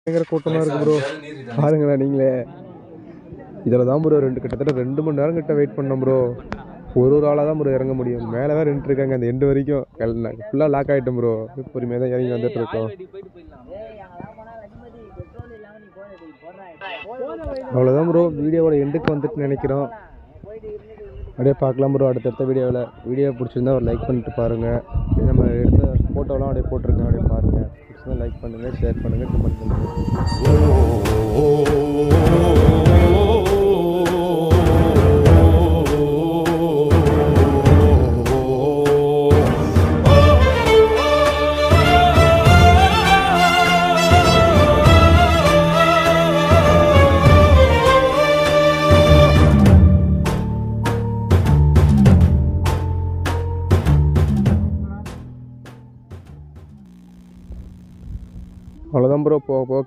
பயங்கர கூட்டமாக இருக்குது ப்ரோ. பாருங்களேன் நீங்களே. இதில் தான் ப்ரோ கிட்டத்தட்ட 2 மணி நேரம் கிட்ட வெயிட் பண்ணோம் ப்ரோ. ஒரு ஆளாக தான் ப்ரோ இறங்க முடியும். மேலே தான் நின்றுருக்காங்க அந்த எண்டு வரைக்கும். ஃபுல்லாக லாக் ஆகிட்டோம் ப்ரோ. பொறுமையாக தான் இறங்கி வந்துட்டு இருக்கோம். அவ்வளோதான் ப்ரோ, வீடியோவோட எண்டுக்கு வந்துட்டு நினைக்கிறோம். அப்படியே பார்க்கலாம் ப்ரோ அடுத்தடுத்த வீடியோவில். வீடியோ பிடிச்சிருந்தா ஒரு லைக் பண்ணிட்டு பாருங்கள். நம்ம எடுத்த ஃபோட்டோலாம் அப்படியே போட்டிருக்கேன், அப்படியே பாருங்கள். பிடிச்சிருந்தா லைக் பண்ணுங்கள், ஷேர் பண்ணுங்கள், கமெண்ட் பண்ணுங்கள். அவ்வளோதான் ப்ரோ. போக